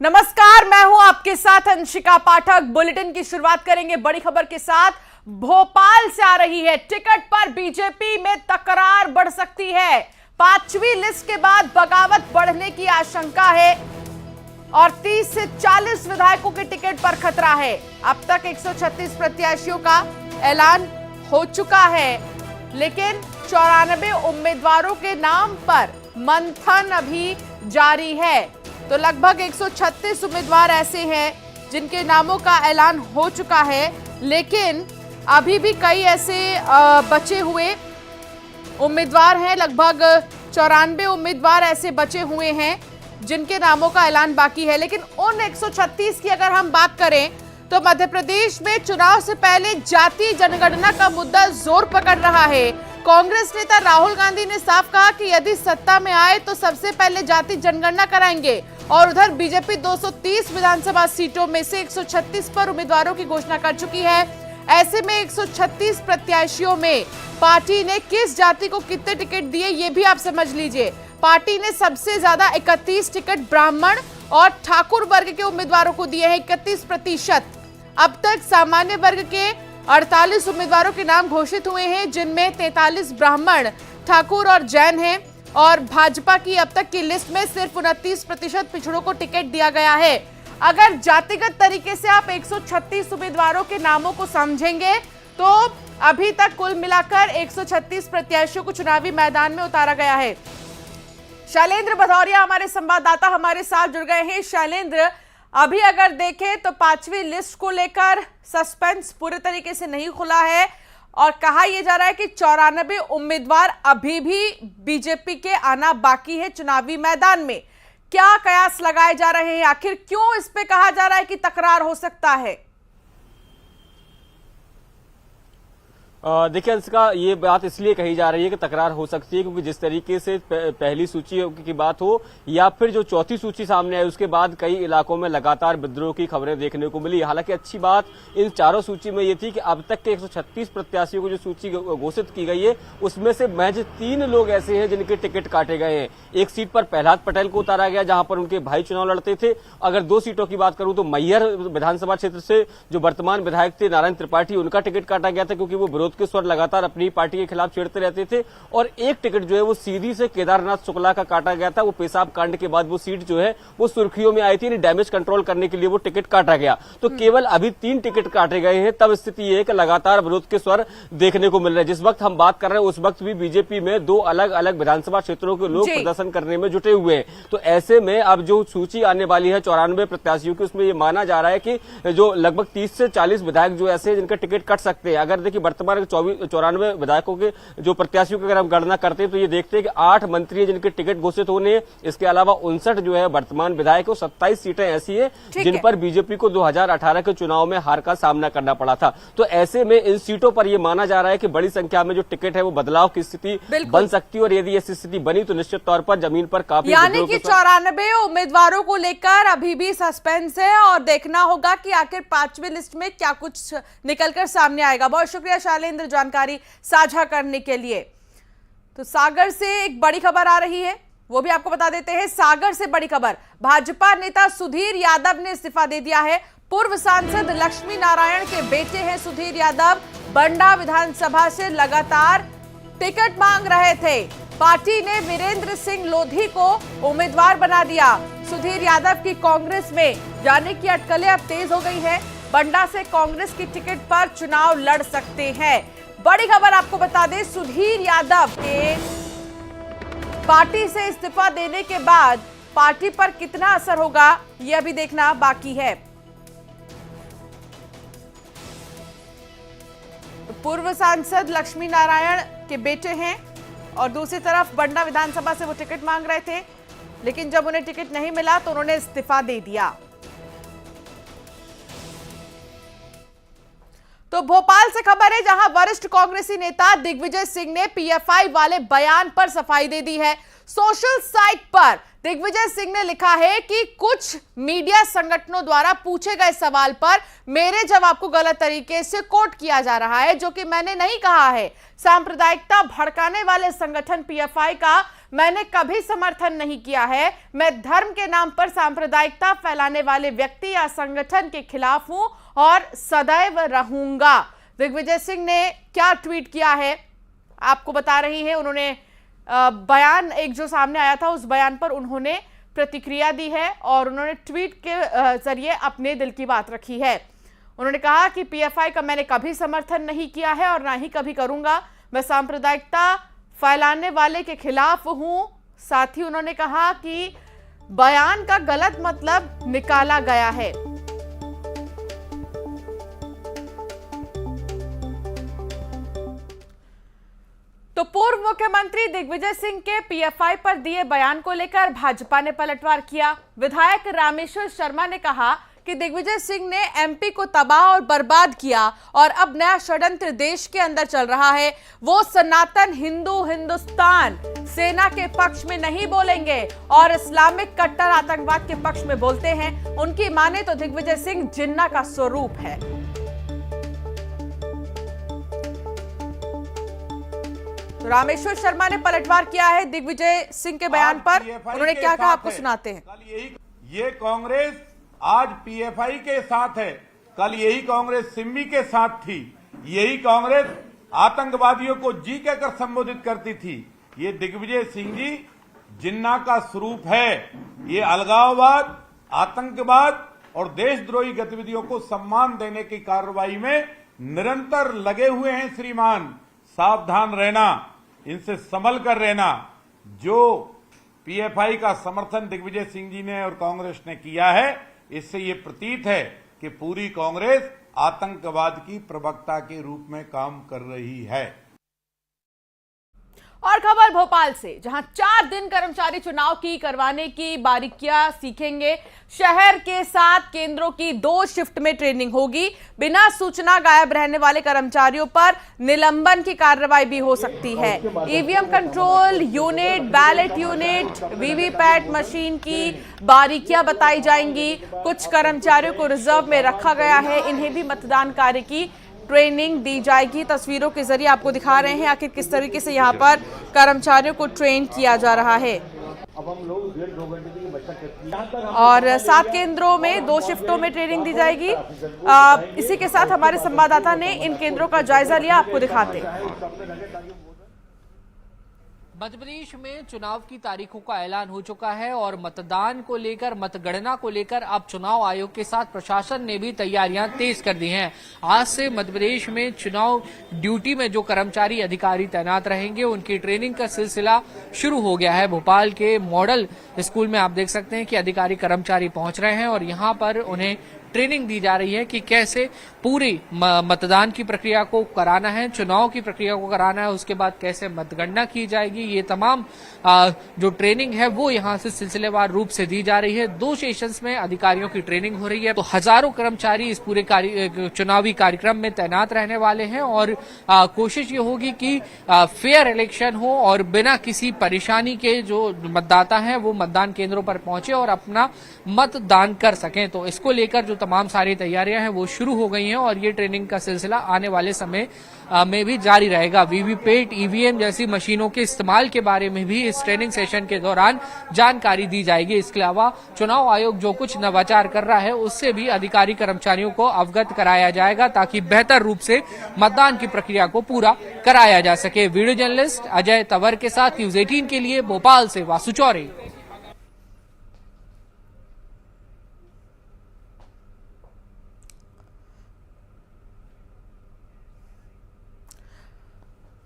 नमस्कार, मैं हूं आपके साथ अंशिका पाठक। बुलेटिन की शुरुआत करेंगे बड़ी खबर के साथ। भोपाल से आ रही है, टिकट पर बीजेपी में तकरार बढ़ सकती है। 5वीं लिस्ट के बाद बगावत बढ़ने की आशंका है और 30 से 40 विधायकों के टिकट पर खतरा है। अब तक 136 प्रत्याशियों का ऐलान हो चुका है, लेकिन 94 उम्मीदवारों के नाम पर मंथन अभी जारी है। तो लगभग 136 उम्मीदवार ऐसे हैं जिनके नामों का ऐलान हो चुका है, लेकिन अभी भी कई ऐसे बचे हुए उम्मीदवार हैं। लगभग 94 उम्मीदवार ऐसे बचे हुए हैं जिनके नामों का ऐलान बाकी है। लेकिन उन 136 की अगर हम बात करें तो मध्य प्रदेश में चुनाव से पहले जाति जनगणना का मुद्दा जोर पकड़ रहा है। कांग्रेस नेता राहुल गांधी ने साफ कहा कि यदि सत्ता में आए तो सबसे पहले जाति जनगणना कराएंगे। और उधर बीजेपी 230 विधानसभा सीटों में से 136 पर उम्मीदवारों की घोषणा कर चुकी है। ऐसे में 136 प्रत्याशियों में पार्टी ने किस जाति को कितने टिकट दिए, ये भी आप समझ लीजिए। पार्टी ने सबसे ज्यादा 31 टिकट ब्राह्मण और ठाकुर वर्ग के उम्मीदवारों को दिए हैं, 31%। अब तक सामान्य वर्ग के 48 उम्मीदवारों के नाम घोषित हुए हैं, जिनमें 43 ब्राह्मण, ठाकुर और जैन हैं। और भाजपा की अब तक की लिस्ट में सिर्फ 29% पिछड़ों को टिकट दिया गया है। अगर जातिगत तरीके से आप 136 उम्मीदवारों के नामों को समझेंगे तो अभी तक कुल मिलाकर 136 प्रत्याशियों को चुनावी मैदान में उतारा गया है। शैलेंद्र भदौरिया हमारे संवाददाता हमारे साथ जुड़ गए हैं। शैलेंद्र, अभी अगर देखें तो 5वीं लिस्ट को लेकर सस्पेंस पूरे तरीके से नहीं खुला है और कहा यह जा रहा है कि 94 उम्मीदवार अभी भी बीजेपी के आना बाकी है चुनावी मैदान में। क्या कयास लगाए जा रहे हैं, आखिर क्यों इस पे कहा जा रहा है कि तकरार हो सकता है? देखिए अंशिका, ये बात इसलिए कही जा रही है कि तकरार हो सकती है क्योंकि जिस तरीके से पहली सूची की बात हो या फिर जो चौथी सूची सामने आई उसके बाद कई इलाकों में लगातार विद्रोह की खबरें देखने को मिली। हालांकि अच्छी बात इन चारों सूची में ये थी कि अब तक के 136 प्रत्याशियों को जो सूची घोषित की गई है उसमें से महज 3 लोग ऐसे हैं जिनके टिकट काटे गए हैं। एक सीट पर प्रहलाद पटेल को उतारा गया जहां पर उनके भाई चुनाव लड़ते थे। अगर 2 सीटों की बात करूं तो मैहर विधानसभा क्षेत्र से जो वर्तमान विधायक थे नारायण त्रिपाठी, उनका टिकट काटा गया था क्योंकि वो के स्वर लगातार अपनी पार्टी के खिलाफ छेड़ते रहते थे। और एक टिकट जो है वो सीधी से केदारनाथ शुक्ला का काटा गया था। वो पेशाब कांड के बाद वो सीट जो है वो सुर्खियों में आई थी, डैमेज कंट्रोल करने के लिए वो टिकट काटा गया। तो केवल अभी 3 टिकट काटे गए हैं। तब स्थिति ये है कि लगातार विरोध के स्वर देखने को मिल रहे हैं। जिस वक्त हम बात कर रहे हैं उस वक्त भी बीजेपी में 2 अलग अलग विधानसभा क्षेत्रों के लोग प्रदर्शन करने में जुटे हुए हैं। तो ऐसे में अब जो सूची आने वाली है 94 प्रत्याशियों की, उसमें ये माना जा रहा है कि जो लगभग 30 से 40 विधायक जो ऐसे जिनका टिकट कट सकते हैं। अगर देखिए वर्तमान 94 विधायकों के जो प्रत्याशियों की अगर हम गणना करते हैं तो ये देखते हैं कि 8 मंत्री जिनके टिकट घोषित होने हैं। इसके अलावा 59 जो है वर्तमान विधायक, 27 सीटें ऐसी है जिन पर बीजेपी को 2018 के चुनाव में हार का सामना करना पड़ा था। तो ऐसे में इन सीटों पर यह माना जा रहा है कि बड़ी संख्या में जो टिकट है वो बदलाव की स्थिति बन सकती है। और यदि ऐसी स्थिति बनी तो निश्चित तौर पर जमीन पर काफी, यानी कि 94 उम्मीदवारों को लेकर अभी भी सस्पेंस है और देखना होगा कि आखिर 5वीं लिस्ट में क्या कुछ निकलकर सामने आएगा। बहुत शुक्रिया शैलेंद्र जानकारी साझा करने के लिए। तो सागर से एक बड़ी खबर आ रही है, वो भी आपको बता देते हैं। सागर से बड़ी खबर, भाजपा नेता सुधीर यादव ने इस्तीफा दे दिया है। पूर्व सांसद लक्ष्मी नारायण के बेटे हैं सुधीर यादव। बंडा विधानसभा से लगातार टिकट मांग रहे थे। पार्टी ने वीरेंद्र सिंह लोधी को उम्मीदवार बना दिया। सुधीर यादव की कांग्रेस में जाने की अटकलें अब तेज हो गई है। बंडा से कांग्रेस की टिकट पर चुनाव लड़ सकते हैं। बड़ी खबर आपको बता दें, सुधीर यादव के पार्टी से इस्तीफा देने के बाद पार्टी पर कितना असर होगा यह अभी देखना बाकी है। पूर्व सांसद लक्ष्मी नारायण के बेटे हैं और दूसरी तरफ बंडा विधानसभा से वो टिकट मांग रहे थे, लेकिन जब उन्हें टिकट नहीं मिला तो उन्होंने इस्तीफा दे दिया। तो भोपाल से खबर है, जहां वरिष्ठ कांग्रेसी नेता दिग्विजय सिंह ने पीएफआई वाले बयान पर सफाई दे दी है। सोशल साइट पर दिग्विजय सिंह ने लिखा है कि कुछ मीडिया संगठनों द्वारा पूछे गए सवाल पर मेरे जवाब को गलत तरीके से कोट किया जा रहा है, जो कि मैंने नहीं कहा है। सांप्रदायिकता भड़काने वाले संगठन पीएफआई का मैंने कभी समर्थन नहीं किया है। मैं धर्म के नाम पर सांप्रदायिकता फैलाने वाले व्यक्ति या संगठन के खिलाफ हूं और सदैव रहूंगा। दिग्विजय सिंह ने क्या ट्वीट किया है आपको बता रही है। उन्होंने बयान एक जो सामने आया था उस बयान पर उन्होंने प्रतिक्रिया दी है और उन्होंने ट्वीट के जरिए अपने दिल की बात रखी है। उन्होंने कहा कि पीएफआई का मैंने कभी समर्थन नहीं किया है और ना ही कभी करूंगा। मैं सांप्रदायिकता फैलाने वाले के खिलाफ हूं। साथ ही उन्होंने कहा कि बयान का गलत मतलब निकाला गया है। तो पूर्व मुख्यमंत्री दिग्विजय सिंह के पीएफआई पर दिए बयान को लेकर भाजपा ने पलटवार किया। विधायक रामेश्वर शर्मा ने कहा कि दिग्विजय सिंह ने एमपी को तबाह और बर्बाद किया और अब नया षड्यंत्र देश के अंदर चल रहा है। वो सनातन हिंदू हिंदुस्तान सेना के पक्ष में नहीं बोलेंगे और इस्लामिक कट्टर आतंकवाद के पक्ष में बोलते हैं। उनकी माने तो दिग्विजय सिंह जिन्ना का स्वरूप है। रामेश्वर शर्मा ने पलटवार किया है दिग्विजय सिंह के बयान पर। उन्होंने क्या कहा आपको सुनाते हैं। ये कांग्रेस आज पीएफआई के साथ है, कल यही कांग्रेस सिम्मी के साथ थी। यही कांग्रेस आतंकवादियों को जी कहकर संबोधित करती थी। ये दिग्विजय सिंह जी जिन्ना का स्वरूप है। ये अलगाववाद, आतंकवाद और देशद्रोही गतिविधियों को सम्मान देने की कार्रवाई में निरंतर लगे हुए हैं। श्रीमान, सावधान रहना, इनसे संभल कर रहना। जो पीएफआई का समर्थन दिग्विजय सिंह जी ने और कांग्रेस ने किया है, इससे ये प्रतीत है कि पूरी कांग्रेस आतंकवाद की प्रवक्ता के रूप में काम कर रही है। और खबर भोपाल से, जहां 4 दिन कर्मचारी चुनाव की करवाने की बारीकियां सीखेंगे। शहर के 7 केंद्रों की 2 शिफ्ट में ट्रेनिंग होगी। बिना सूचना गायब रहने वाले कर्मचारियों पर निलंबन की कार्रवाई भी हो सकती है। EVM control unit, ballot unit, VVPAT machine की बारीकियां बताई जाएंगी। कुछ कर्मचारियों को रिजर्व में रखा गया है। इन्हें भी मतदान कार्य की ट्रेनिंग दी जाएगी। तस्वीरों के जरिए आपको दिखा रहे हैं आखिर किस तरीके से यहाँ पर कर्मचारियों को ट्रेन किया जा रहा है। और 7 केंद्रों में 2 शिफ्टों में ट्रेनिंग दी जाएगी। इसी के साथ हमारे संवाददाता ने इन केंद्रों का जायजा लिया, आपको दिखाते हैं। मध्य प्रदेश में चुनाव की तारीखों का ऐलान हो चुका है और मतदान को लेकर, मतगणना को लेकर अब चुनाव आयोग के साथ प्रशासन ने भी तैयारियां तेज कर दी हैं। आज से मध्य प्रदेश में चुनाव ड्यूटी में जो कर्मचारी अधिकारी तैनात रहेंगे उनकी ट्रेनिंग का सिलसिला शुरू हो गया है। भोपाल के मॉडल स्कूल में आप देख सकते हैं कि अधिकारी कर्मचारी पहुंच रहे हैं और यहां पर उन्हें ट्रेनिंग दी जा रही है कि कैसे पूरी मतदान की प्रक्रिया को कराना है, चुनाव की प्रक्रिया को कराना है, उसके बाद कैसे मतगणना की जाएगी। ये तमाम जो ट्रेनिंग है वो यहाँ से सिलसिलेवार रूप से दी जा रही है। 2 सेशंस में अधिकारियों की ट्रेनिंग हो रही है। तो हजारों कर्मचारी इस पूरे चुनावी कार्यक्रम में तैनात रहने वाले हैं और कोशिश ये होगी कि फेयर इलेक्शन हो और बिना किसी परेशानी के जो मतदाता हैं वो मतदान केंद्रों पर पहुंचे और अपना मतदान कर सकें। तो इसको लेकर जो तमाम सारी तैयारियां हैं वो शुरू हो गई हैं और ये ट्रेनिंग का सिलसिला आने वाले समय में भी जारी रहेगा। वीवीपैट, ईवीएम जैसी मशीनों के इस्तेमाल के बारे में भी इस ट्रेनिंग सेशन के दौरान जानकारी दी जाएगी। इसके अलावा चुनाव आयोग जो कुछ नवाचार कर रहा है उससे भी अधिकारी कर्मचारियों को अवगत कराया जाएगा ताकि बेहतर रूप से मतदान की प्रक्रिया को पूरा कराया जा सके। वीडियो जर्नलिस्ट अजय तंवर के साथ न्यूज 18 के लिए भोपाल से वासु चौरे।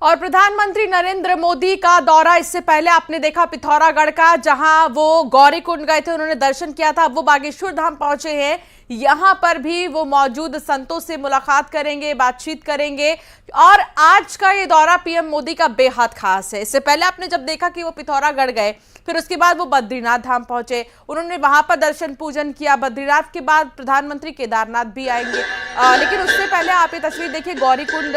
और प्रधानमंत्री नरेंद्र मोदी का दौरा, इससे पहले आपने देखा पिथौरागढ़ का, जहां वो गौरीकुंड गए थे, उन्होंने दर्शन किया था। अब वो बागेश्वर धाम पहुंचे हैं। यहां पर भी वो मौजूद संतों से मुलाकात करेंगे, बातचीत करेंगे। और आज का ये दौरा पीएम मोदी का बेहद खास है। इससे पहले आपने जब देखा कि वो पिथौरागढ़ गए, फिर उसके बाद वो बद्रीनाथ धाम पहुंचे, उन्होंने वहां पर दर्शन पूजन किया। बद्रीनाथ के बाद प्रधानमंत्री केदारनाथ भी आएंगे। लेकिन उससे पहले आप ये तस्वीर देखिए, गौरीकुंड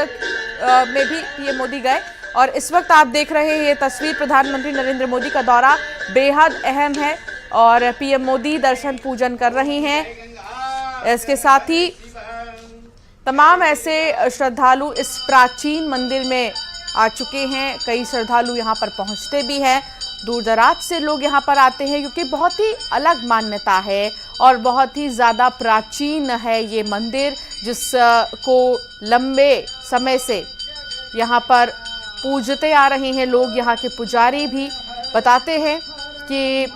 में भी पीएम मोदी गए। और इस वक्त आप देख रहे हैं ये तस्वीर, प्रधानमंत्री नरेंद्र मोदी का दौरा बेहद अहम है और पीएम मोदी दर्शन पूजन कर रहे हैं। इसके साथ ही तमाम ऐसे श्रद्धालु इस प्राचीन मंदिर में आ चुके हैं। कई श्रद्धालु यहां पर पहुंचते भी हैं। दूर दराज से लोग यहाँ पर आते हैं क्योंकि बहुत ही अलग मान्यता है और बहुत ही ज़्यादा प्राचीन है ये मंदिर, जिसको लंबे समय से यहाँ पर पूजते आ रहे हैं लोग। यहाँ के पुजारी भी बताते हैं कि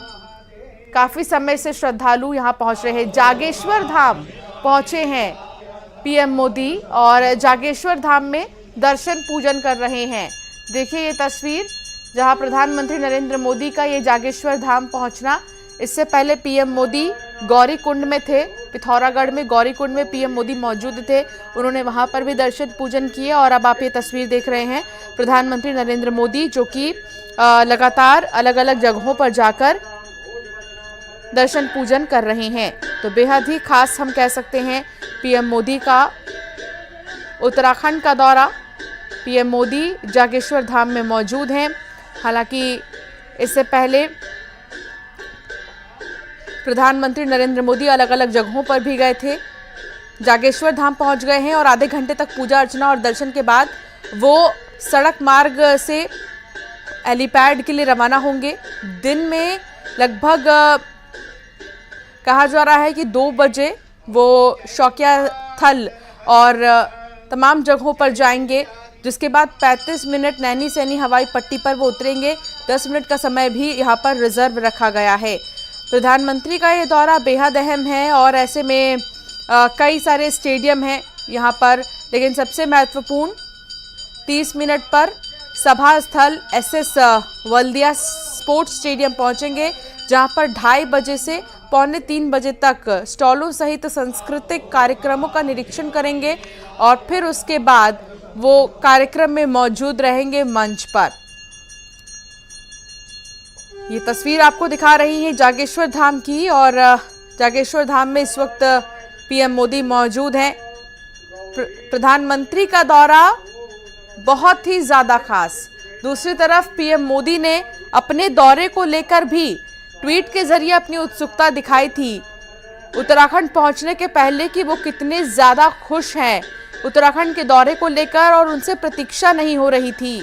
काफ़ी समय से श्रद्धालु यहाँ पहुँच रहे हैं। जागेश्वर धाम पहुँचे हैं पीएम मोदी और जागेश्वर धाम में दर्शन पूजन कर रहे हैं। देखिए ये तस्वीर, जहां प्रधानमंत्री नरेंद्र मोदी का ये जागेश्वर धाम पहुंचना। इससे पहले पीएम मोदी गौरीकुंड में थे, पिथौरागढ़ में गौरीकुंड में पीएम मोदी मौजूद थे। उन्होंने वहां पर भी दर्शन पूजन किए और अब आप ये तस्वीर देख रहे हैं प्रधानमंत्री नरेंद्र मोदी जो कि लगातार अलग अलग जगहों पर जाकर दर्शन पूजन कर रहे हैं। तो बेहद ही खास हम कह सकते हैं पीएम मोदी का उत्तराखंड का दौरा। पीएम मोदी जागेश्वर धाम में मौजूद हैं। हालांकि इससे पहले प्रधानमंत्री नरेंद्र मोदी अलग अलग जगहों पर भी गए थे। जागेश्वर धाम पहुंच गए हैं और आधे घंटे तक पूजा अर्चना और दर्शन के बाद वो सड़क मार्ग से हेलीपैड के लिए रवाना होंगे। दिन में लगभग कहा जा रहा है कि 2 बजे वो शौकिया थल और तमाम जगहों पर जाएंगे, जिसके बाद 35 मिनट नैनी सैनी हवाई पट्टी पर वो उतरेंगे। 10 मिनट का समय भी यहाँ पर रिजर्व रखा गया है। प्रधानमंत्री का ये दौरा बेहद अहम है और ऐसे में कई सारे स्टेडियम हैं यहाँ पर, लेकिन सबसे महत्वपूर्ण 30 मिनट पर सभा स्थल एसएस वल्दिया स्पोर्ट्स स्टेडियम पहुँचेंगे, जहाँ पर 2:30 बजे से 2:45 बजे तक स्टॉलों सहित सांस्कृतिक कार्यक्रमों का निरीक्षण करेंगे और फिर उसके बाद वो कार्यक्रम में मौजूद रहेंगे मंच पर। ये तस्वीर आपको दिखा रही है जागेश्वर धाम की और जागेश्वर धाम में इस वक्त पीएम मोदी मौजूद हैं। प्रधानमंत्री का दौरा बहुत ही ज्यादा खास। दूसरी तरफ पीएम मोदी ने अपने दौरे को लेकर भी ट्वीट के जरिए अपनी उत्सुकता दिखाई थी उत्तराखंड पहुंचने के पहले कि वो कितने ज्यादा खुश हैं उत्तराखंड के दौरे को लेकर और उनसे प्रतीक्षा नहीं हो रही थी।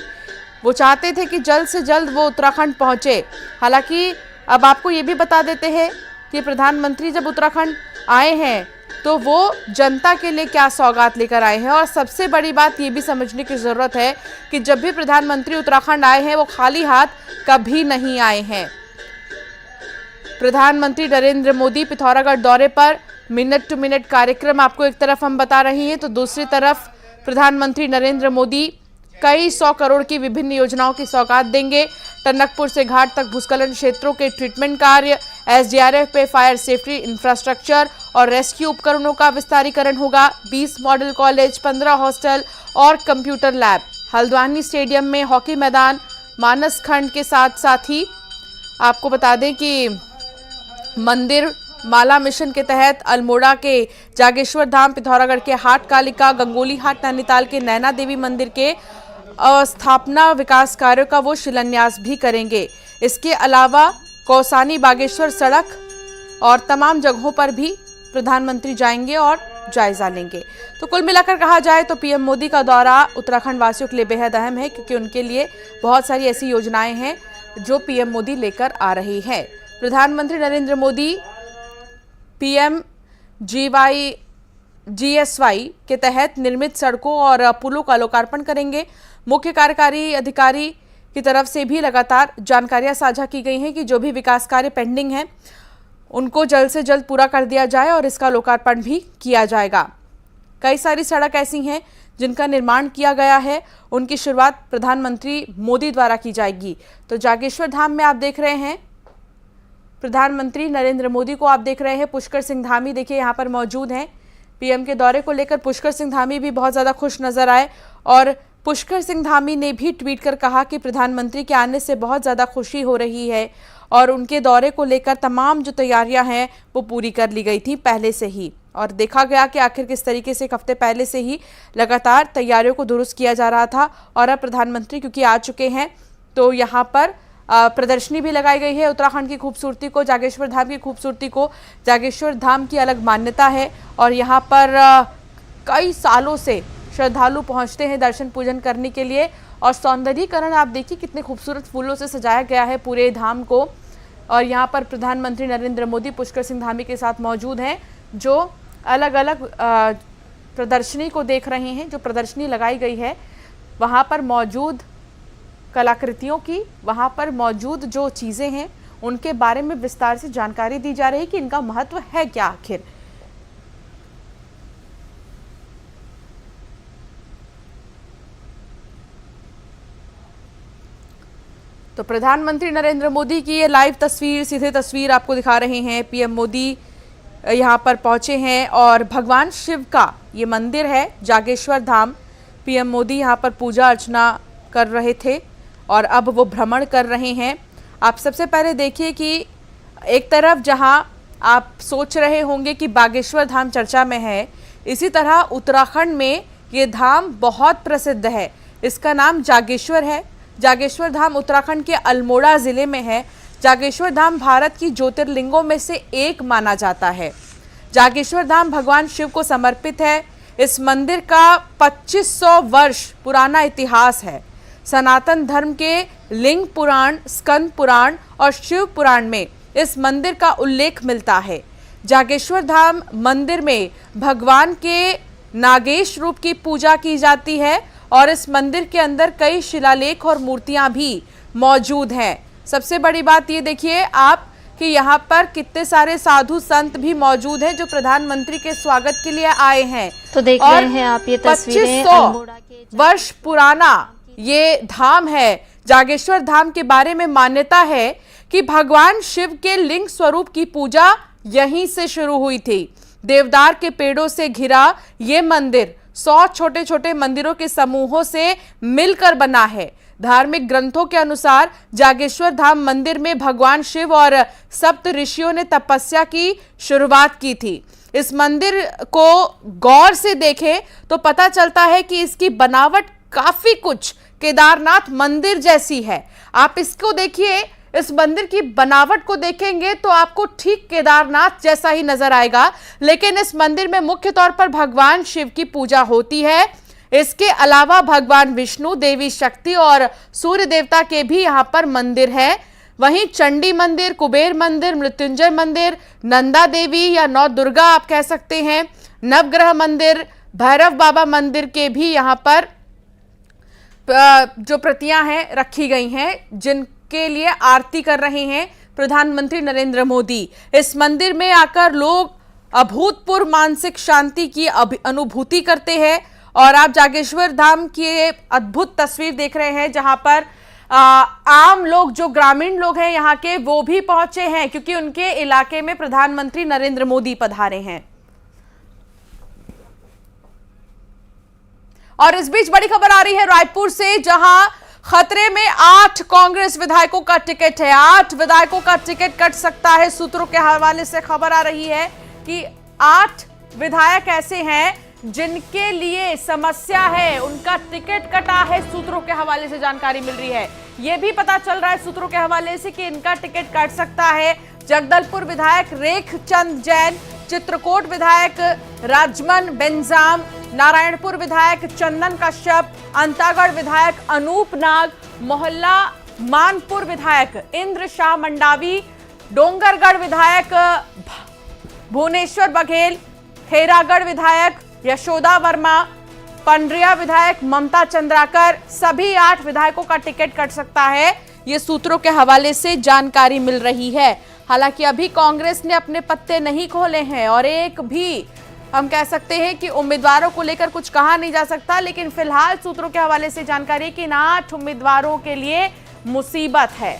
वो चाहते थे कि जल्द से जल्द वो उत्तराखंड पहुंचे। हालांकि अब आपको ये भी बता देते हैं कि प्रधानमंत्री जब उत्तराखंड आए हैं तो वो जनता के लिए क्या सौगात लेकर आए हैं। और सबसे बड़ी बात ये भी समझने की ज़रूरत है कि जब भी प्रधानमंत्री उत्तराखंड आए हैं वो खाली हाथ कभी नहीं आए हैं। प्रधानमंत्री नरेंद्र मोदी पिथौरागढ़ दौरे पर मिनट टू मिनट कार्यक्रम आपको एक तरफ हम बता रहे हैं, तो दूसरी तरफ प्रधानमंत्री नरेंद्र मोदी कई 100 करोड़ की विभिन्न योजनाओं की सौगात देंगे। टनकपुर से घाट तक भूस्खलन क्षेत्रों के ट्रीटमेंट कार्य, एसडीआरएफ पे फायर सेफ्टी इंफ्रास्ट्रक्चर और रेस्क्यू उपकरणों का विस्तारीकरण होगा। 20 मॉडल कॉलेज, 15 हॉस्टल और कंप्यूटर लैब। हल्द्वानी स्टेडियम में हॉकी मैदान, मानस खंड के साथ साथ ही आपको बता दें कि मंदिर माला मिशन के तहत अल्मोड़ा के जागेश्वर धाम, पिथौरागढ़ के हाट कालिका, गंगोली हाट, नैनीताल के नैना देवी मंदिर के स्थापना विकास कार्यों का वो शिलान्यास भी करेंगे। इसके अलावा कौसानी बागेश्वर सड़क और तमाम जगहों पर भी प्रधानमंत्री जाएंगे और जायजा लेंगे। तो कुल मिलाकर कहा जाए तो पीएम मोदी का दौरा उत्तराखंड वासियों के लिए बेहद अहम है, क्योंकि उनके लिए बहुत सारी ऐसी योजनाएं हैं जो पीएम मोदी लेकर आ रही है। प्रधानमंत्री नरेंद्र मोदी पीएम जीएसवाई के तहत निर्मित सड़कों और पुलों का लोकार्पण करेंगे। मुख्य कार्यकारी अधिकारी की तरफ से भी लगातार जानकारियां साझा की गई हैं कि जो भी विकास कार्य पेंडिंग हैं उनको जल्द से जल्द पूरा कर दिया जाए और इसका लोकार्पण भी किया जाएगा। कई सारी सड़क ऐसी हैं जिनका निर्माण किया गया है, उनकी शुरुआत प्रधानमंत्री मोदी द्वारा की जाएगी। तो जागेश्वर धाम में आप देख रहे हैं प्रधानमंत्री नरेंद्र मोदी को, आप देख रहे हैं पुष्कर सिंह धामी देखिए यहाँ पर मौजूद हैं। पीएम के दौरे को लेकर पुष्कर सिंह धामी भी बहुत ज़्यादा खुश नजर आए और पुष्कर सिंह धामी ने भी ट्वीट कर कहा कि प्रधानमंत्री के आने से बहुत ज़्यादा खुशी हो रही है और उनके दौरे को लेकर तमाम जो तैयारियां हैं वो पूरी कर ली गई थी पहले से ही। और देखा गया कि आखिर किस तरीके से एक हफ्ते पहले से ही लगातार तैयारियों को दुरुस्त किया जा रहा था और अब प्रधानमंत्री क्योंकि आ चुके हैं तो यहाँ पर प्रदर्शनी भी लगाई गई है उत्तराखंड की खूबसूरती को, जागेश्वर धाम की खूबसूरती को। जागेश्वर धाम की अलग मान्यता है और यहाँ पर कई सालों से श्रद्धालु पहुंचते हैं दर्शन पूजन करने के लिए। और सौंदर्यीकरण आप देखिए कितने खूबसूरत फूलों से सजाया गया है पूरे धाम को। और यहाँ पर प्रधानमंत्री नरेंद्र मोदी पुष्कर सिंह धामी के साथ मौजूद हैं, जो अलग अलग प्रदर्शनी को देख रहे हैं। जो प्रदर्शनी लगाई गई है वहाँ पर मौजूद कलाकृतियों की, वहाँ पर मौजूद जो चीज़ें हैं उनके बारे में विस्तार से जानकारी दी जा रही है कि इनका महत्व है क्या आखिर। तो प्रधानमंत्री नरेंद्र मोदी की ये लाइव तस्वीर, सीधे तस्वीर आपको दिखा रहे हैं। पीएम मोदी यहाँ पर पहुंचे हैं और भगवान शिव का ये मंदिर है जागेश्वर धाम। पीएम मोदी यहाँ पर पूजा अर्चना कर रहे थे और अब वो भ्रमण कर रहे हैं। आप सबसे पहले देखिए कि एक तरफ जहाँ आप सोच रहे होंगे कि बागेश्वर धाम चर्चा में है, इसी तरह उत्तराखंड में ये धाम बहुत प्रसिद्ध है। इसका नाम जागेश्वर है। जागेश्वर धाम उत्तराखंड के अल्मोड़ा ज़िले में है। जागेश्वर धाम भारत की ज्योतिर्लिंगों में से एक माना जाता है। जागेश्वर धाम भगवान शिव को समर्पित है। इस मंदिर का 2500 वर्ष पुराना इतिहास है। सनातन धर्म के लिंग पुराण, स्कंद पुराण और शिव पुराण में इस मंदिर का उल्लेख मिलता है। जागेश्वर धाम मंदिर में भगवान के नागेश रूप की पूजा की जाती है और इस मंदिर के अंदर कई शिलालेख और मूर्तियां भी मौजूद हैं। सबसे बड़ी बात ये देखिए आप कि यहाँ पर कितने सारे साधु संत भी मौजूद हैं जो प्रधानमंत्री के स्वागत के लिए आए हैं। तो देख रहे हैं आप ये तस्वीरें 2500 वर्ष पुराना ये धाम है। जागेश्वर धाम के बारे में मान्यता है कि भगवान शिव के लिंग स्वरूप की पूजा यहीं से शुरू हुई थी। देवदार के पेड़ों से घिरा ये मंदिर 100 छोटे छोटे मंदिरों के समूहों से मिलकर बना है। धार्मिक ग्रंथों के अनुसार जागेश्वर धाम मंदिर में भगवान शिव और सप्त ऋषियों ने तपस्या की शुरुआत की थी। इस मंदिर को गौर से देखें तो पता चलता है कि इसकी बनावट काफी कुछ केदारनाथ मंदिर जैसी है। आप इसको देखिए, इस मंदिर की बनावट को देखेंगे तो आपको ठीक केदारनाथ जैसा ही नजर आएगा। लेकिन इस मंदिर में मुख्य तौर पर भगवान शिव की पूजा होती है। इसके अलावा भगवान विष्णु, देवी शक्ति और सूर्य देवता के भी यहाँ पर मंदिर है। वहीं चंडी मंदिर, कुबेर मंदिर, मृत्युंजय मंदिर, नंदा देवी या नौ दुर्गा आप कह सकते हैं, नवग्रह मंदिर, भैरव बाबा मंदिर के भी यहाँ पर जो प्रतियां हैं रखी गई हैं, जिनके लिए आरती कर रहे हैं प्रधानमंत्री नरेंद्र मोदी। इस मंदिर में आकर लोग अभूतपूर्व मानसिक शांति की अनुभूति करते हैं। और आप जागेश्वर धाम की अद्भुत तस्वीर देख रहे हैं जहां पर आम लोग, जो ग्रामीण लोग हैं यहाँ के, वो भी पहुंचे हैं क्योंकि उनके इलाके में प्रधानमंत्री नरेंद्र मोदी पधारे हैं। और इस बीच बड़ी खबर आ रही है रायपुर से, जहां खतरे में 8 कांग्रेस विधायकों का टिकट है। 8 विधायकों का टिकट कट सकता है। सूत्रों के हवाले से खबर आ रही है कि 8 विधायक ऐसे हैं जिनके लिए समस्या है, उनका टिकट कटा है। सूत्रों के हवाले से जानकारी मिल रही है। यह भी पता चल रहा है सूत्रों के हवाले से कि इनका टिकट कट सकता है। जगदलपुर विधायक रेखचंद जैन, चित्रकूट विधायक राजमन बेंजाम, नारायणपुर विधायक चंदन कश्यप, अंतागढ़ विधायक अनूप नाग, मोहल्ला मानपुर विधायक इंद्र शाह मंडावी, डोंगरगढ़ विधायक भुवनेश्वर बघेल, खेरागढ़ विधायक यशोदा वर्मा, पंडरिया विधायक ममता चंद्राकर, सभी 8 विधायकों का टिकट कट सकता है। ये सूत्रों के हवाले से जानकारी मिल रही है। हालांकि अभी कांग्रेस ने अपने पत्ते नहीं खोले हैं और एक भी हम कह सकते हैं कि उम्मीदवारों को लेकर कुछ कहा नहीं जा सकता। लेकिन फिलहाल सूत्रों के हवाले से जानकारी कि इन 8 उम्मीदवारों के लिए मुसीबत है।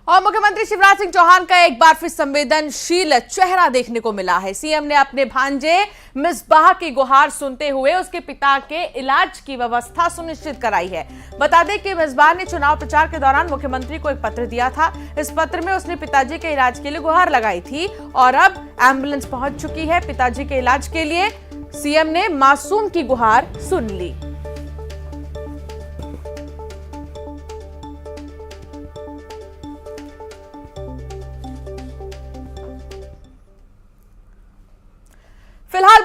और मुख्यमंत्री शिवराज सिंह चौहान का एक बार फिर संवेदनशील चेहरा देखने को मिला है। सीएम ने अपने भांजे मिसबाह की गुहार सुनते हुए उसके पिता के इलाज की व्यवस्था सुनिश्चित कराई है। बता दें कि मिसबाह ने चुनाव प्रचार के दौरान मुख्यमंत्री को एक पत्र दिया था। इस पत्र में उसने पिताजी के इलाज के लिए गुहार लगाई थी और अब एम्बुलेंस पहुंच चुकी है पिताजी के इलाज के लिए। सीएम ने मासूम की गुहार सुन ली।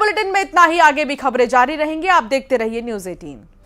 बुलेटिन में इतना ही, आगे भी खबरें जारी रहेंगी। आप देखते रहिए News 18।